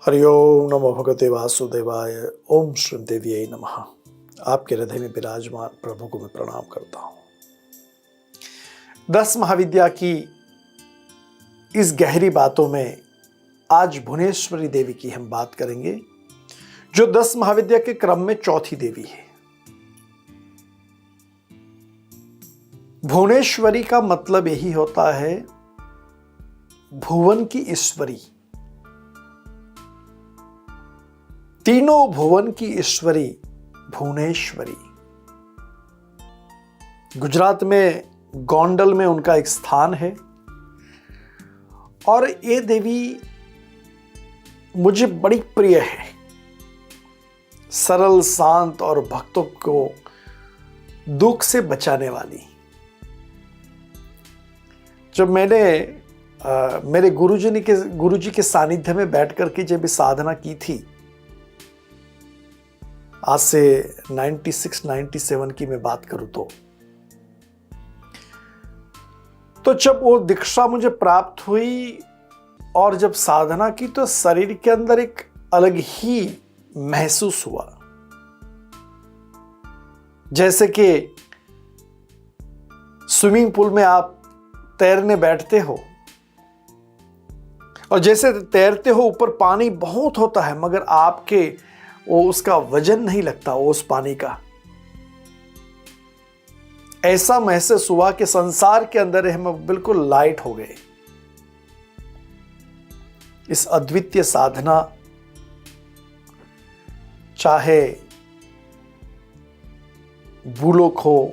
हरि ओम नमो भगवते वासुदेवाय। ओम श्री देव्यै नमः। आपके हृदय में विराजमान प्रभु को मैं प्रणाम करता हूँ। 10 महाविद्या की इस गहरी बातों में आज भुवनेश्वरी देवी की हम बात करेंगे, जो 10 महाविद्या के क्रम में चौथी देवी है। भुवनेश्वरी का मतलब यही होता है भुवन की ईश्वरी, तीनों भुवन की ईश्वरी भुवनेश्वरी। गुजरात में गोंडल में उनका एक स्थान है और ये देवी मुझे बड़ी प्रिय है। सरल, शांत और भक्तों को दुख से बचाने वाली। जब मैंने मेरे गुरुजी के सानिध्य में बैठ करके जब साधना की थी, आज से 96-97 की मैं बात करूं तो जब वो दीक्षा मुझे प्राप्त हुई और जब साधना की तो शरीर के अंदर एक अलग ही महसूस हुआ, जैसे कि स्विमिंग पूल में आप तैरने बैठते हो और जैसे तैरते हो ऊपर पानी बहुत होता है मगर आपके उसका वजन नहीं लगता उस पानी का। ऐसा महसूस हुआ कि संसार के अंदर हम बिल्कुल लाइट हो गए। इस अद्वितीय साधना, चाहे भूलोक हो,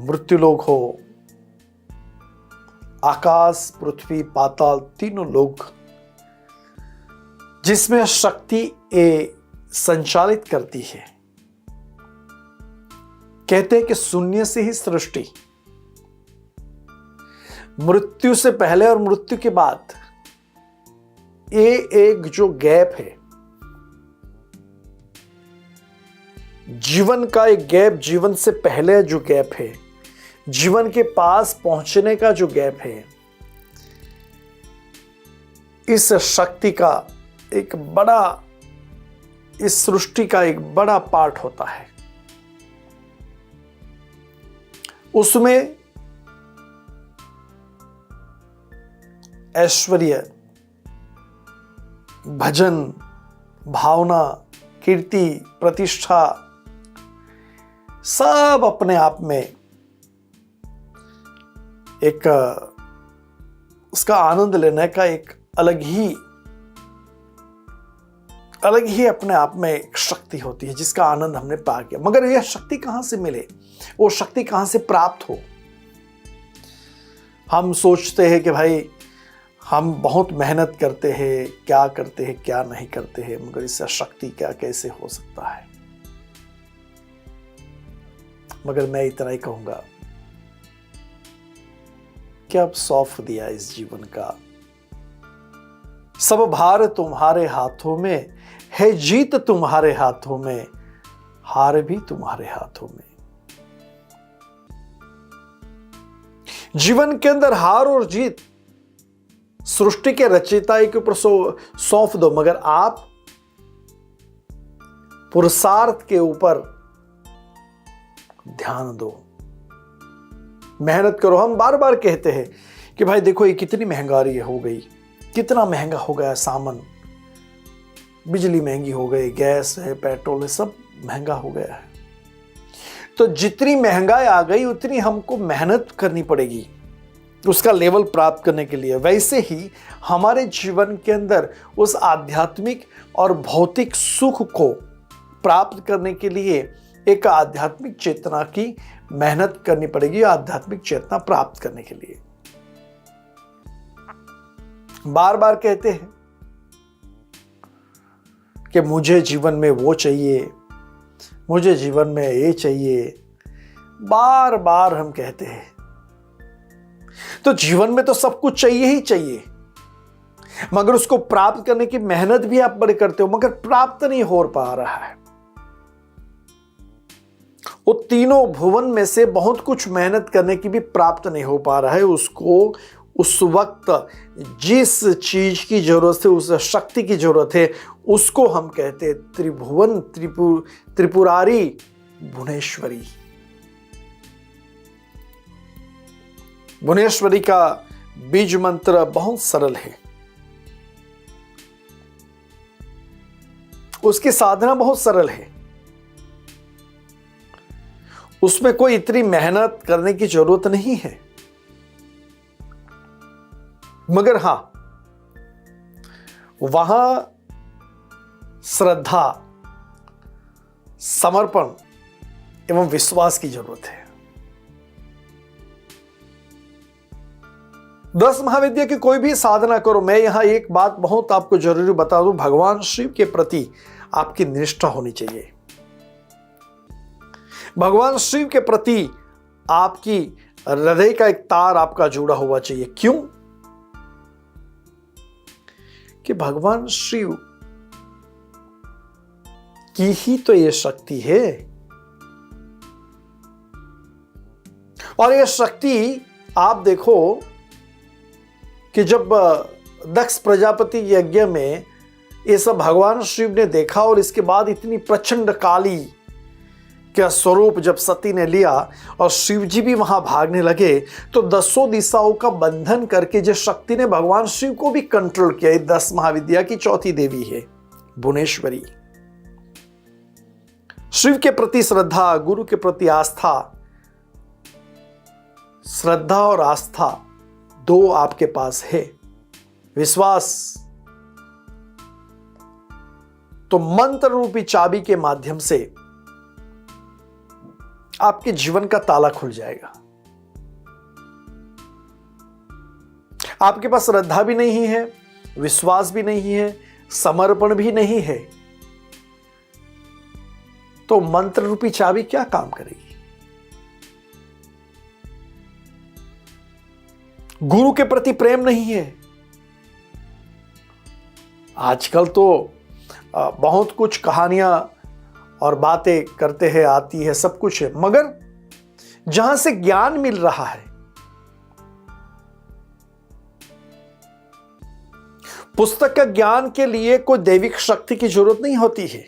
मृत्युलोक हो, आकाश, पृथ्वी, पाताल, तीनों लोक जिसमें शक्ति संचालित करती है। कहते हैं कि शून्य से ही सृष्टि, मृत्यु से पहले और मृत्यु के बाद ये एक जो गैप है, जीवन का एक गैप, जीवन से पहले जो गैप है, जीवन के पास पहुंचने का जो गैप है, इस शक्ति का एक बड़ा, इस सृष्टि का एक बड़ा पार्ट होता है। उसमें ऐश्वर्य, भजन, भावना, कीर्ति, प्रतिष्ठा सब अपने आप में एक उसका आनंद लेने का एक अलग ही अपने आप में एक शक्ति होती है जिसका आनंद हमने पा गया। मगर यह शक्ति कहां से मिले, वो शक्ति कहां से प्राप्त हो? हम सोचते हैं कि भाई हम बहुत मेहनत करते हैं, क्या करते हैं क्या नहीं करते हैं, मगर इससे शक्ति क्या कैसे हो सकता है? मगर मैं इतना ही कहूंगा कि अब सौंप दिया इस जीवन का, सब भार तुम्हारे हाथों में है, जीत तुम्हारे हाथों में, हार भी तुम्हारे हाथों में। जीवन के अंदर हार और जीत सृष्टि के रचयिता के ऊपर सौंप दो, मगर आप पुरुषार्थ के ऊपर ध्यान दो, मेहनत करो। हम बार बार कहते हैं कि भाई देखो ये कितनी महंगाई हो गई, कितना महंगा हो गया सामान, बिजली महंगी हो गई, गैस है, पेट्रोल है, सब महंगा हो गया है। तो जितनी महंगाई आ गई उतनी हमको मेहनत करनी पड़ेगी उसका लेवल प्राप्त करने के लिए। वैसे ही हमारे जीवन के अंदर उस आध्यात्मिक और भौतिक सुख को प्राप्त करने के लिए एक आध्यात्मिक चेतना की मेहनत करनी पड़ेगी, आध्यात्मिक चेतना प्राप्त करने के लिए। बार बार कहते हैं कि मुझे जीवन में वो चाहिए, मुझे जीवन में ये चाहिए, बार बार हम कहते हैं। तो जीवन में तो सब कुछ चाहिए ही चाहिए, मगर उसको प्राप्त करने की मेहनत भी आप बड़े करते हो, मगर प्राप्त नहीं हो पा रहा है। वो तीनों भुवन में से बहुत कुछ मेहनत करने की भी प्राप्त नहीं हो पा रहा है, उसको उस वक्त जिस चीज की जरूरत है, उस शक्ति की जरूरत है, उसको हम कहते हैं त्रिभुवन त्रिपुरारी भुवनेश्वरी। भुवनेश्वरी का बीज मंत्र बहुत सरल है, उसकी साधना बहुत सरल है, उसमें कोई इतनी मेहनत करने की जरूरत नहीं है। मगर हां, वहां श्रद्धा, समर्पण एवं विश्वास की जरूरत है। 10 महाविद्या की कोई भी साधना करो, मैं यहां एक बात बहुत आपको जरूरी बता दूं, भगवान शिव के प्रति आपकी निष्ठा होनी चाहिए। भगवान शिव के प्रति आपकी हृदय का एक तार आपका जुड़ा हुआ चाहिए। क्यों? कि भगवान शिव की ही तो ये शक्ति है, और ये शक्ति आप देखो कि जब दक्ष प्रजापति यज्ञ में ये सब भगवान शिव ने देखा, और इसके बाद इतनी प्रचंड काली का स्वरूप जब सती ने लिया और शिव जी भी वहां भागने लगे, तो 10 दिशाओं का बंधन करके जो शक्ति ने भगवान शिव को भी कंट्रोल किया। 10 महाविद्या की चौथी देवी है भुवनेश्वरी। शिव के प्रति श्रद्धा, गुरु के प्रति आस्था, श्रद्धा और आस्था दो आपके पास है, विश्वास तो मंत्र रूपी चाबी के माध्यम से आपके जीवन का ताला खुल जाएगा। आपके पास श्रद्धा भी नहीं है, विश्वास भी नहीं है, समर्पण भी नहीं है, तो मंत्र रूपी चाबी क्या काम करेगी? गुरु के प्रति प्रेम नहीं है। आजकल तो बहुत कुछ कहानियां और बातें करते हैं, आती है, सब कुछ है, मगर जहां से ज्ञान मिल रहा है, पुस्तक का ज्ञान के लिए कोई दैविक शक्ति की जरूरत नहीं होती है।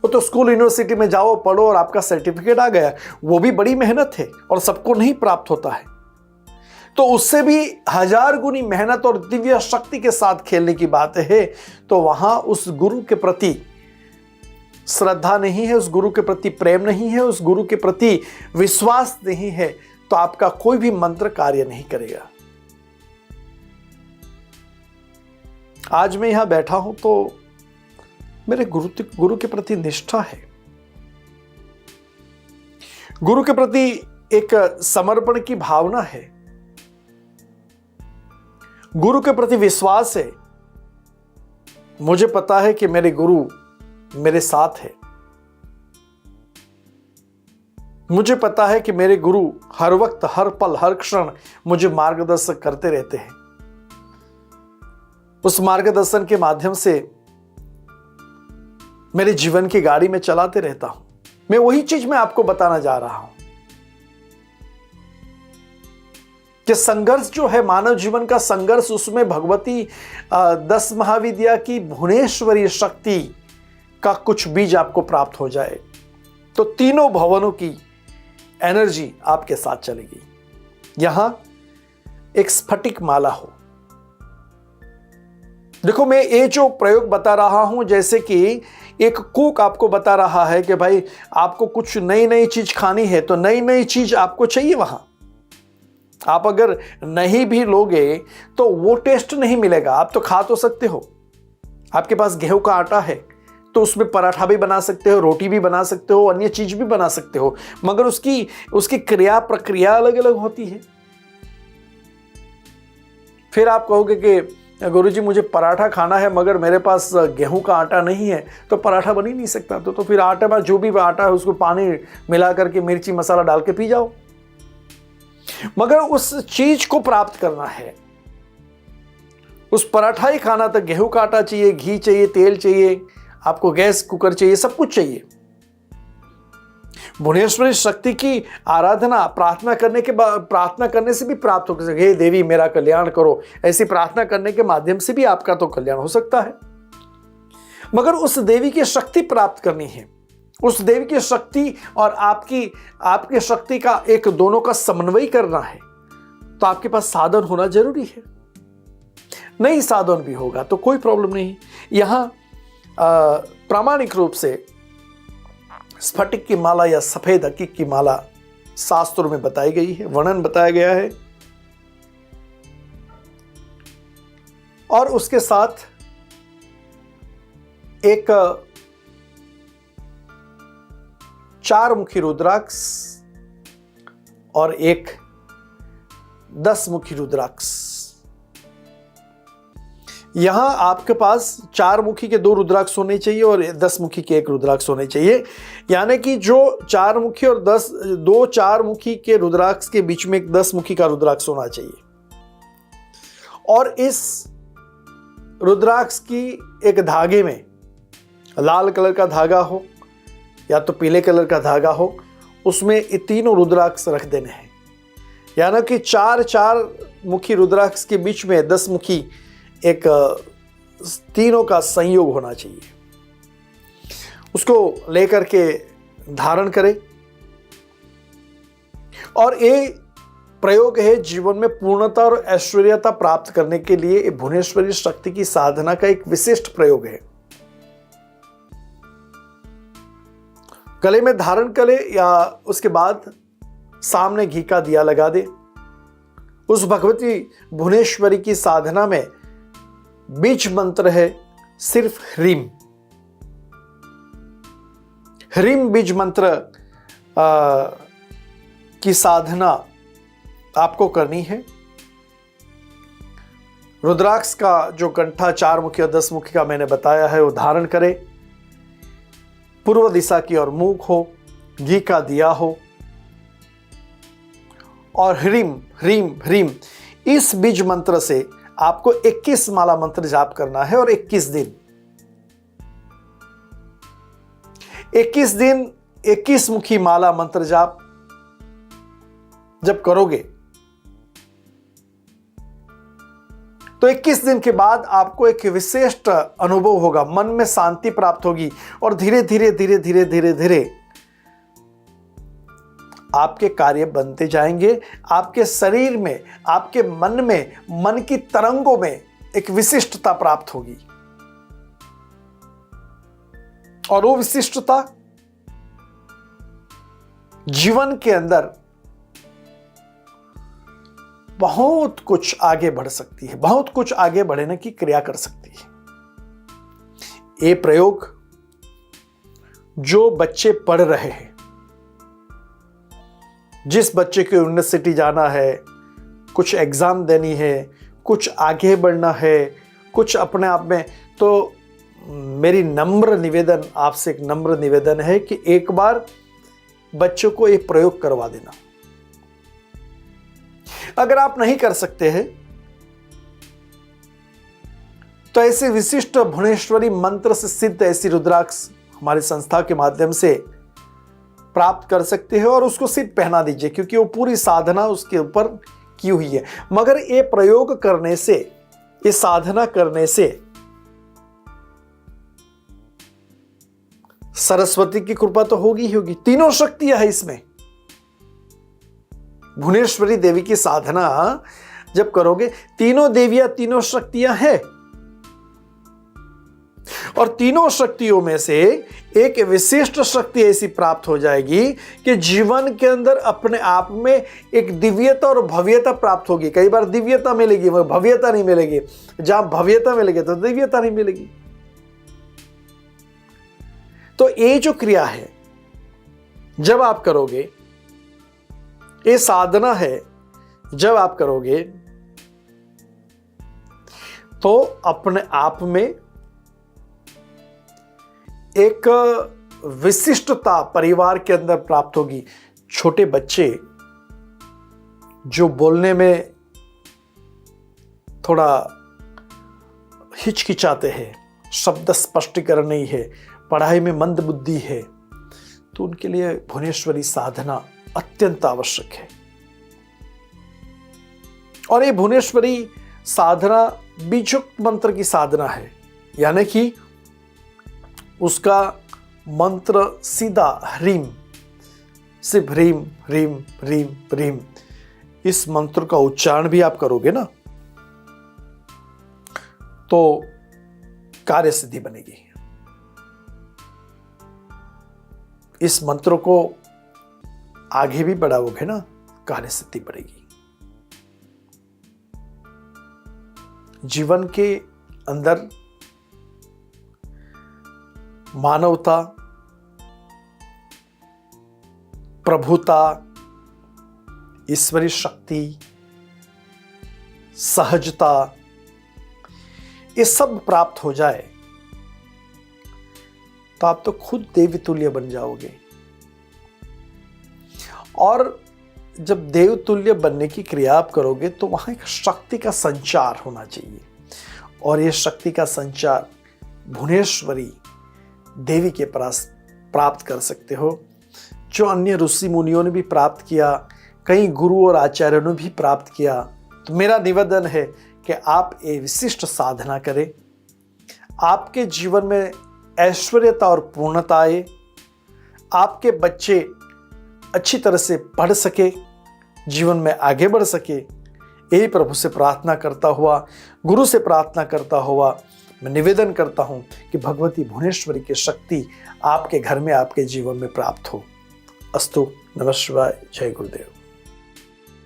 वो तो स्कूल यूनिवर्सिटी में जाओ, पढ़ो और आपका सर्टिफिकेट आ गया, वो भी बड़ी मेहनत है और सबको नहीं प्राप्त होता है। तो उससे भी 1000 गुनी मेहनत और दिव्य शक्ति के साथ खेलने की बात है। तो वहां उस गुरु के प्रति श्रद्धा नहीं है, उस गुरु के प्रति प्रेम नहीं है, उस गुरु के प्रति विश्वास नहीं है, तो आपका कोई भी मंत्र कार्य नहीं करेगा। आज मैं यहां बैठा हूं तो मेरे गुरु के प्रति निष्ठा है, गुरु के प्रति एक समर्पण की भावना है, गुरु के प्रति विश्वास है। मुझे पता है कि मेरे गुरु मेरे साथ है, मुझे पता है कि मेरे गुरु हर वक्त, हर पल, हर क्षण मुझे मार्गदर्शन करते रहते हैं। उस मार्गदर्शन के माध्यम से मेरे जीवन की गाड़ी में चलाते रहता हूं। मैं वही चीज मैं आपको बताना जा रहा हूं कि संघर्ष जो है, मानव जीवन का संघर्ष, उसमें भगवती 10 महाविद्या की भुवनेश्वरी शक्ति का कुछ बीज आपको प्राप्त हो जाए, तो तीनों भवनों की एनर्जी आपके साथ चलेगी। यहां एक स्फटिक माला हो। देखो, मैं ये जो प्रयोग बता रहा हूं, जैसे कि एक कुक आपको बता रहा है कि भाई आपको कुछ नई नई चीज खानी है, तो नई नई चीज आपको चाहिए वहां। आप अगर नहीं भी लोगे तो वो टेस्ट नहीं मिलेगा। आप तो खा तो सकते हो, आपके पास गेहूं का आटा है तो उसमें पराठा भी बना सकते हो, रोटी भी बना सकते हो, अन्य चीज भी बना सकते हो, मगर उसकी क्रिया प्रक्रिया अलग अलग होती है। फिर आप कहोगे कि गुरुजी मुझे पराठा खाना है मगर मेरे पास गेहूं का आटा नहीं है, तो पराठा बन ही नहीं सकता। तो फिर आटे में जो भी आटा है उसको पानी मिला करके मिर्ची मसाला डाल के पी जाओ। मगर उस चीज को प्राप्त करना है, उस पराठा ही खाना, तो गेहूं का आटा चाहिए, घी चाहिए, तेल चाहिए, आपको गैस कुकर चाहिए, सब कुछ चाहिए। भुवनेश्वरी शक्ति की आराधना प्रार्थना करने से भी प्राप्त हो सके। हे देवी मेरा कल्याण करो, ऐसी प्रार्थना करने के माध्यम से भी आपका तो कल्याण हो सकता है। मगर उस देवी की शक्ति प्राप्त करनी है, उस देवी की शक्ति और आपकी शक्ति का एक दोनों का समन्वय करना है, तो आपके पास साधन होना जरूरी है। नहीं साधन भी होगा तो कोई प्रॉब्लम नहीं। यहां प्रामाणिक रूप से स्फटिक की माला या सफेद हकीक की माला शास्त्रों में बताई गई है, वर्णन बताया गया है। और उसके साथ एक 4 मुखी रुद्राक्ष और एक 10 मुखी रुद्राक्ष। यहां आपके पास 4 मुखी के 2 रुद्राक्ष होने चाहिए और 10 मुखी के 1 रुद्राक्ष होने चाहिए। यानी कि जो 4 मुखी और 4 मुखी के रुद्राक्ष के बीच में एक 10 मुखी का रुद्राक्ष होना चाहिए। और इस रुद्राक्ष की एक धागे में लाल कलर का धागा हो या तो पीले कलर का धागा हो, उसमें ये तीनों रुद्राक्ष रख देने हैं। यानी कि 4 मुखी रुद्राक्ष के बीच में 10 मुखी एक तीनों का संयोग होना चाहिए। उसको लेकर के धारण करें। और ये प्रयोग है जीवन में पूर्णता और ऐश्वर्यता प्राप्त करने के लिए भुवनेश्वरी शक्ति की साधना का एक विशिष्ट प्रयोग है। गले में धारण करें या उसके बाद सामने घी का दिया लगा दे। उस भगवती भुवनेश्वरी की साधना में बीज मंत्र है सिर्फ ह्रीम। ह्रीम बीज मंत्र की साधना आपको करनी है। रुद्राक्ष का जो कंठा 4 मुखी और 10 मुखी का मैंने बताया है वो धारण करें। पूर्व दिशा की ओर मुख हो, घी का दिया हो और ह्रीम ह्रीम ह्रीम इस बीज मंत्र से आपको 21 माला मंत्र जाप करना है। और 21 दिन 21 मुखी माला मंत्र जाप जब करोगे तो 21 दिन के बाद आपको एक विशिष्ट अनुभव होगा, मन में शांति प्राप्त होगी और धीरे धीरे धीरे धीरे धीरे धीरे आपके कार्य बनते जाएंगे। आपके शरीर में, आपके मन में, मन की तरंगों में एक विशिष्टता प्राप्त होगी। और वो विशिष्टता जीवन के अंदर बहुत कुछ आगे बढ़ सकती है, बहुत कुछ आगे बढ़ने की क्रिया कर सकती है। ये प्रयोग जो बच्चे पढ़ रहे हैं, जिस बच्चे को यूनिवर्सिटी जाना है, कुछ एग्जाम देनी है, कुछ आगे बढ़ना है, कुछ अपने आप में, तो मेरी नम्र निवेदन, आपसे एक नम्र निवेदन है कि एक बार बच्चों को ये प्रयोग करवा देना। अगर आप नहीं कर सकते हैं तो ऐसे विशिष्ट भुवनेश्वरी मंत्र से सिद्ध ऐसी रुद्राक्ष हमारी संस्था के माध्यम से प्राप्त कर सकते हैं और उसको सिर्फ पहना दीजिए, क्योंकि वो पूरी साधना उसके ऊपर की हुई है। मगर ये प्रयोग करने से, ये साधना करने से सरस्वती की कृपा तो होगी ही होगी। तीनों शक्तियां हैं इसमें। भुवनेश्वरी देवी की साधना जब करोगे, तीनों देवियां, तीनों शक्तियां हैं और तीनों शक्तियों में से एक विशिष्ट शक्ति ऐसी प्राप्त हो जाएगी कि जीवन के अंदर अपने आप में एक दिव्यता और भव्यता प्राप्त होगी। कई बार दिव्यता मिलेगी, वह भव्यता नहीं मिलेगी। जहां भव्यता मिलेगी तो दिव्यता नहीं मिलेगी। तो ये जो क्रिया है जब आप करोगे, ये साधना है जब आप करोगे, तो अपने आप में एक विशिष्टता परिवार के अंदर प्राप्त होगी। छोटे बच्चे जो बोलने में थोड़ा हिचकिचाते हैं, शब्द स्पष्टीकरण नहीं है, पढ़ाई में मंद बुद्धि है, तो उनके लिए भुवनेश्वरी साधना अत्यंत आवश्यक है। और ये भुवनेश्वरी साधना बीजोक्त मंत्र की साधना है, यानी कि उसका मंत्र सीधा ह्रीम, सिर्फ ह्रीम ह्रीम ह्रीम ह्रीम, इस मंत्र का उच्चारण भी आप करोगे ना तो कार्य सिद्धि बनेगी। इस मंत्र को आगे भी बढ़ाओगे ना, कार्य सिद्धि बढ़ेगी। जीवन के अंदर मानवता, प्रभुता, ईश्वरीय शक्ति, सहजता, ये सब प्राप्त हो जाए तो आप तो खुद देवी तुल्य बन जाओगे। और जब देव तुल्य बनने की क्रिया आप करोगे तो वहां एक शक्ति का संचार होना चाहिए, और यह शक्ति का संचार भुवनेश्वरी देवी के पास प्राप्त कर सकते हो, जो अन्य ऋषि मुनियों ने भी प्राप्त किया, कई गुरु और आचार्यों ने भी प्राप्त किया। तो मेरा निवेदन है कि आप ये विशिष्ट साधना करें, आपके जीवन में ऐश्वर्यता और पूर्णता आए, आपके बच्चे अच्छी तरह से पढ़ सके, जीवन में आगे बढ़ सके। यही प्रभु से प्रार्थना करता हुआ, गुरु से प्रार्थना करता हुआ मैं निवेदन करता हूं कि भगवती भुवनेश्वरी की शक्ति आपके घर में, आपके जीवन में प्राप्त हो। अस्तु। नमः शिवाय। जय गुरुदेव।